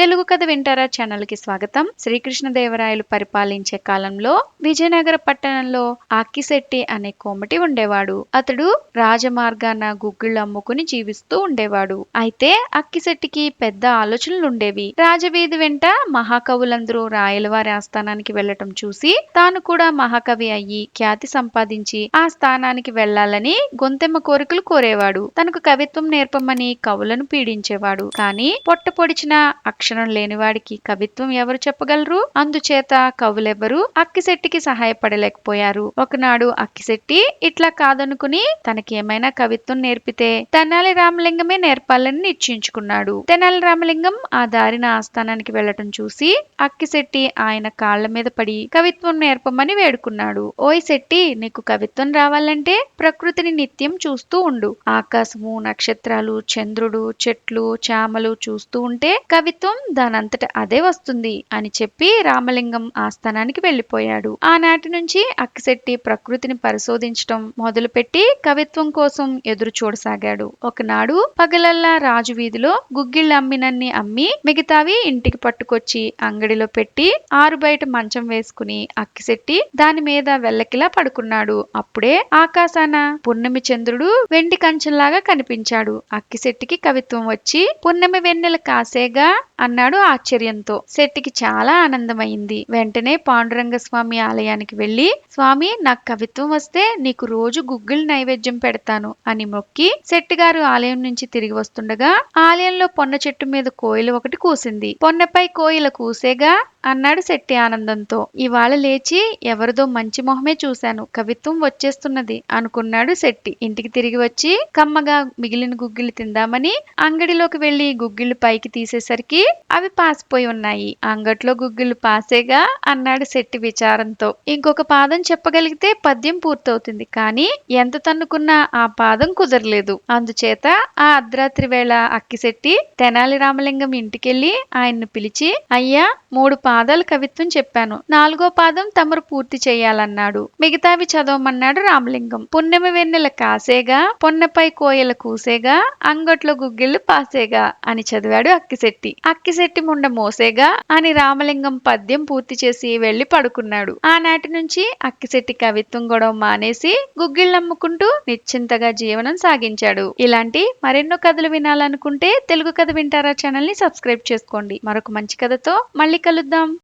తెలుగు కథ వింటారా ఛానల్ కి స్వాగతం. శ్రీకృష్ణదేవరాయలు పరిపాలించే కాలంలో విజయనగర పట్టణంలో ఆక్కిశెట్టి అనే కోమటి ఉండేవాడు. అతడు రాజమార్గాన గుగ్గిళ్ళు అమ్ముకుని జీవిస్తూ ఉండేవాడు. అయితే అక్కిశెట్టికి పెద్ద ఆలోచనలుండేవి. రాజవీధి వెంట మహాకవులందరూ రాయలవారి ఆస్థానానికి వెళ్లటం చూసి తాను కూడా మహాకవి అయ్యి ఖ్యాతి సంపాదించి ఆ స్థానానికి వెళ్లాలని గొంతెమ్మ కోరికలు కోరేవాడు. తనకు కవిత్వం నేర్పమని కవులను పీడించేవాడు. కానీ పొట్ట పొడిచిన అక్షరం లేనివాడికి కవిత్వం ఎవరు చెప్పగలరు? అందుచేత కవులెవ్వరూ అక్కిశెట్టికి సహాయపడలేకపోయారు. ఒకనాడు అక్కిశెట్టి ఇట్లా కాదనుకుని తనకేమైనా కవిత్వం నేర్పితే తెనాలి రామలింగమే నేర్పాలని నిశ్చయించుకున్నాడు. తెనాలి రామలింగం ఆ దారిన ఆస్థానానికి వెళ్లటం చూసి అక్కిశెట్టి ఆయన కాళ్ల మీద పడి కవిత్వం నేర్పమని వేడుకున్నాడు. ఓయ్ శెట్టి, నీకు కవిత్వం రావాలంటే ప్రకృతిని నిత్యం చూస్తూ ఉండు. ఆకాశము, నక్షత్రాలు, చంద్రుడు, చెట్లు, చామలు చూస్తూ ఉంటే కవిత్వం దానంతట అదే వస్తుంది అని చెప్పి రామలింగం ఆస్థానానికి వెళ్లిపోయాడు. ఆనాటి నుంచి అక్కిశెట్టి ప్రకృతిని పరిశోధించటం మొదలుపెట్టి కవిత్వం కోసం ఎదురు చూడసాగాడు. ఒకనాడు పగలల్లా రాజు వీధిలో గుగ్గిళ్ళు అమ్మినన్ని అమ్మి మిగతావి ఇంటికి పట్టుకొచ్చి అంగడిలో పెట్టి ఆరు బయట మంచం వేసుకుని అక్కిశెట్టి దాని మీద వెల్లకిలా పడుకున్నాడు. అప్పుడే ఆకాశాన పున్నమి చంద్రుడు వెండి కంచంలాగా కనిపించాడు. అక్కిశెట్టికి కవిత్వం వచ్చి పున్నమి వెన్నెల కాసేగా అన్నాడు ఆశ్చర్యంతో. శెట్టికి చాలా ఆనందమైంది. వెంటనే పాండురంగ స్వామి ఆలయానికి వెళ్లి, స్వామి, నాకు కవిత్వం వస్తే నీకు రోజు గుగ్గిళ్ళు నైవేద్యం పెడతాను అని మొక్కి శెట్టిగారు ఆలయం నుంచి తిరిగి వస్తుండగా ఆలయంలో పొన్న చెట్టు మీద కోయిల ఒకటి కూసింది. పొన్నపై కోయిల కూసేగా అన్నాడు శెట్టి ఆనందంతో. ఇవాళ లేచి ఎవరిదో మంచి మొహమే చూశాను, కవిత్వం వచ్చేస్తున్నది అనుకున్నాడు శెట్టి. ఇంటికి తిరిగి వచ్చి కమ్మగా మిగిలిన గుగ్గిళ్ళు తిందామని అంగడిలోకి వెళ్లి గుగ్గిళ్ళు పైకి తీసేసరికి అవి పాసిపోయి ఉన్నాయి. అంగట్లో గుగ్గిళ్ళు పాసేగా అన్నాడు శెట్టి విచారంతో. ఇంకొక పాదం చెప్పగలిగితే పద్యం పూర్తవుతుంది, కానీ ఎంత తన్నుకున్నా ఆ పాదం కుదరలేదు. అందుచేత ఆ అర్ధరాత్రి వేళ అక్కిశెట్టి తెనాలి రామలింగం ఇంటికెళ్లి ఆయన్ను పిలిచి, అయ్యా, 3 పాదాలు కవిత్వం చెప్పాను, 4వ పాదం తమరు పూర్తి చెయ్యాలన్నాడు. మిగతావి చదవమన్నాడు రామలింగం. పున్నమి వెన్నెల కాసేగా, పొన్నపై కోయల కూసేగా, అంగట్లో గుగ్గిళ్ళు పాసేగా అని చదివాడు అక్కిశెట్టి. అక్కిశెట్టి ముండ మోసేగా అని రామలింగం పద్యం పూర్తి చేసి వెళ్లి పడుకున్నాడు. ఆనాటి నుంచి అక్కిశెట్టి కవిత్వం గొడవ మానేసి గుగ్గిళ్ళమ్ముకుంటూ నిశ్చింతగా జీవనం సాగించాడు. ఇలాంటి మరెన్నో కథలు వినాలనుకుంటే తెలుగు కథ వింటారా ఛానల్ ని సబ్స్క్రైబ్ చేసుకోండి. మరొక మంచి కథతో మళ్ళీ కలుద్దాం.